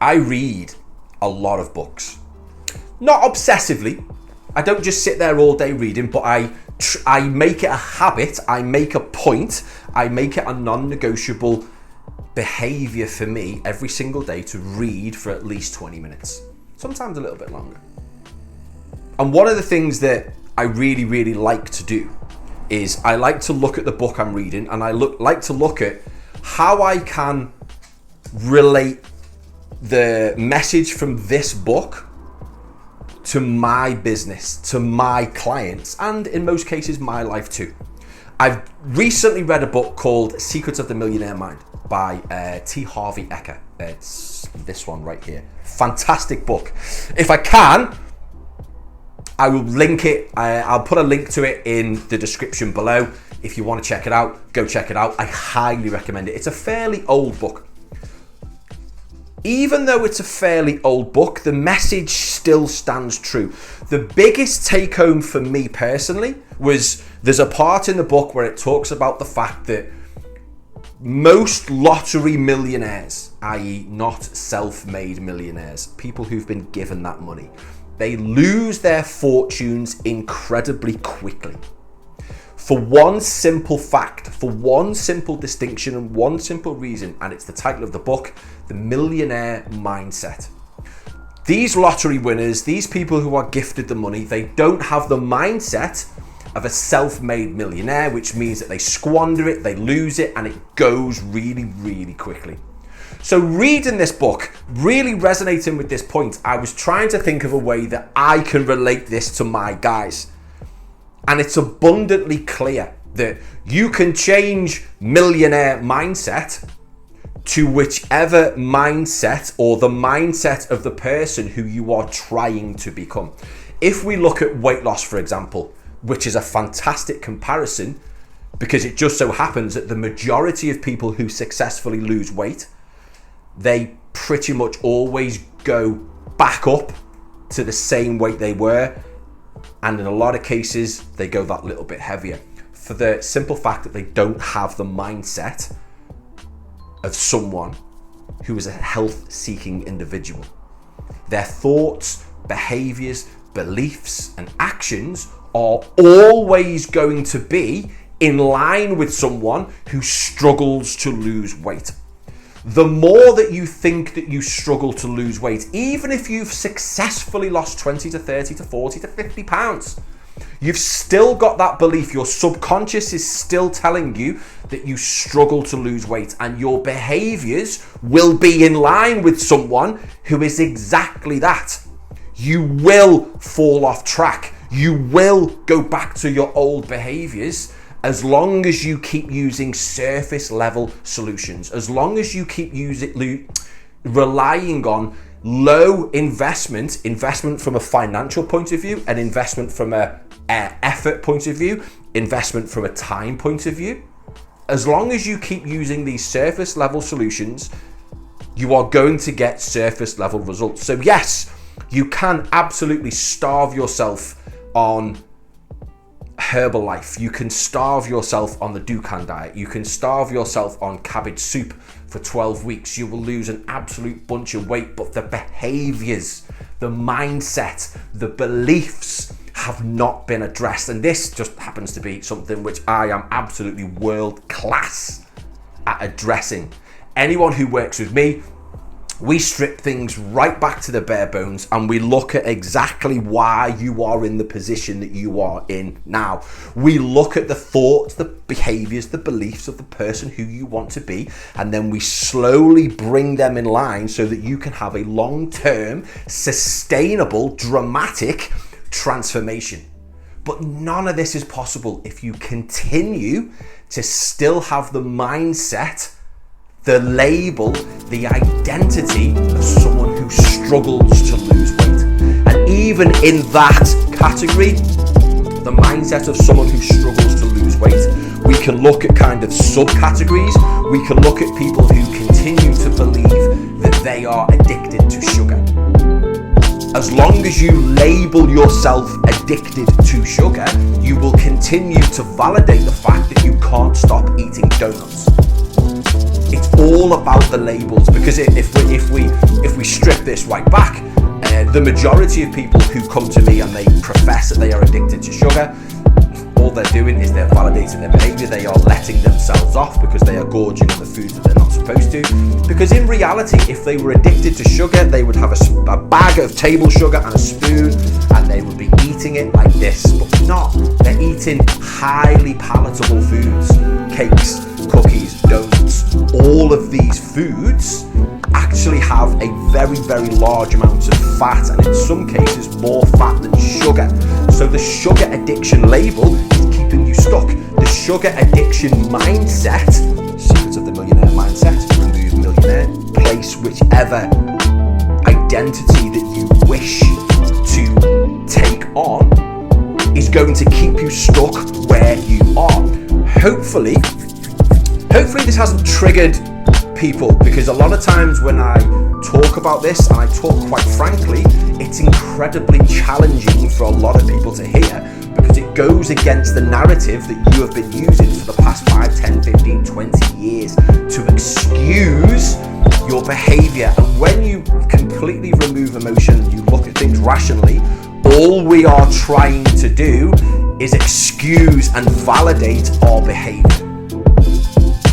I read a lot of books. Not obsessively. I don't just sit there all day reading, but I make it a habit, I make a point, I make it a non-negotiable behavior for me every single day to read for at least 20 minutes. Sometimes a little bit longer. And one of the things that I really, really like to do is I like to look at the book I'm reading, and I like to look at how I can relate the message from this book to my business, to my clients, and in most cases, my life too. I've recently read a book called Secrets of the Millionaire Mind by T. Harvey Eker. It's this one right here. Fantastic book. If I can, I will link it. I'll put a link to it in the description below. If you want to check it out, go check it out. I highly recommend it. It's a fairly old book. Even though it's a fairly old book, the message still stands true. The biggest take home for me personally was there's a part in the book where it talks about the fact that most lottery millionaires, i.e. not self-made millionaires, people who've been given that money, they lose their fortunes incredibly quickly. For one simple fact, for one simple distinction and one simple reason, and it's the title of the book, The Millionaire Mindset. These lottery winners, these people who are gifted the money, they don't have the mindset of a self-made millionaire, which means that they squander it, they lose it, and it goes really, really quickly. So reading this book, really resonating with this point, I was trying to think of a way that I can relate this to my guys. And it's abundantly clear that you can change millionaire mindset to whichever mindset or the mindset of the person who you are trying to become. If we look at weight loss, for example, which is a fantastic comparison because it just so happens that the majority of people who successfully lose weight, they pretty much always go back up to the same weight they were. And in a lot of cases, they go that little bit heavier for the simple fact that they don't have the mindset of someone who is a health-seeking individual. Their thoughts, behaviors, beliefs, and actions are always going to be in line with someone who struggles to lose weight. The more that you think that you struggle to lose weight, even if you've successfully lost 20 to 30 to 40 to 50 pounds, you've still got that belief. Your subconscious is still telling you that you struggle to lose weight, and your behaviors will be in line with someone who is exactly that. You will fall off track. You will go back to your old behaviors as long as you keep using surface level solutions, as long as you keep relying on low investment from a financial point of view, an investment from a effort point of view, investment from a time point of view. As long as you keep using these surface level solutions, you are going to get surface level results. So yes, you can absolutely starve yourself on Herbalife. You can starve yourself on the Dukan diet. You can starve yourself on cabbage soup for 12 weeks. You will lose an absolute bunch of weight, but the behaviors, the mindset, the beliefs have not been addressed. And this just happens to be something which I am absolutely world class at addressing. Anyone who works with me, we strip things right back to the bare bones and we look at exactly why you are in the position that you are in now. We look at the thoughts, the behaviors, the beliefs of the person who you want to be, and then we slowly bring them in line so that you can have a long-term, sustainable, dramatic transformation. But none of this is possible if you continue to still have the mindset, the label, the identity of someone who struggles to lose weight. And even in that category, the mindset of someone who struggles to lose weight, we can look at kind of subcategories. We can look at people who continue to believe that they are addicted to sugar. As long as you label yourself addicted to sugar, you will continue to validate the fact that you can't stop eating donuts. It's all about the labels, because if we strip this right back. The majority of people who come to me and they profess that they are addicted to sugar, all they're doing is they're validating their behavior. They are letting themselves off because they are gorging on the foods that they're not supposed to. Because in reality, if they were addicted to sugar, they would have a bag of table sugar and a spoon, and they would be eating it like this. But not. They're eating highly palatable foods, cakes, cookies, donuts. All of these foods actually have a very, very large amount of fat, and in some cases more fat than sugar. So the sugar addiction label is keeping you stuck. The sugar addiction mindset, Secrets of the Millionaire mindset, remove millionaire, place whichever identity that you wish to take on, is going to keep you stuck where you are. Hopefully this hasn't triggered people, because a lot of times when I talk about this, and I talk quite frankly, it's incredibly challenging for a lot of people to hear, because it goes against the narrative that you have been using for the past 5, 10, 15, 20 years to excuse your behavior. And when you completely remove emotion, you look at things rationally, all we are trying to do is excuse and validate our behavior.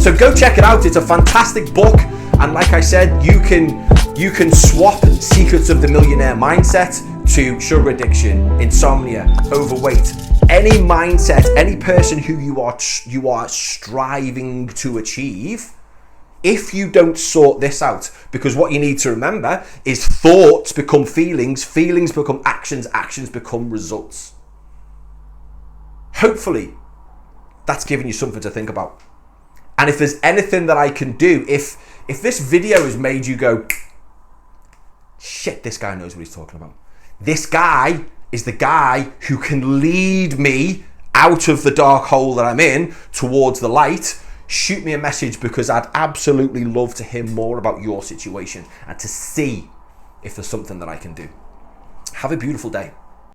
So go check it out. It's a fantastic book, and like I said, you can swap Secrets of the Millionaire mindset to sugar addiction, insomnia, overweight, any mindset, any person who you are striving to achieve. If you don't sort this out, because what you need to remember is thoughts become feelings, feelings become actions, actions become results. Hopefully, that's giving you something to think about. And if there's anything that I can do, if this video has made you go, shit, this guy knows what he's talking about. This guy is the guy who can lead me out of the dark hole that I'm in towards the light, shoot me a message, because I'd absolutely love to hear more about your situation and to see if there's something that I can do. Have a beautiful day.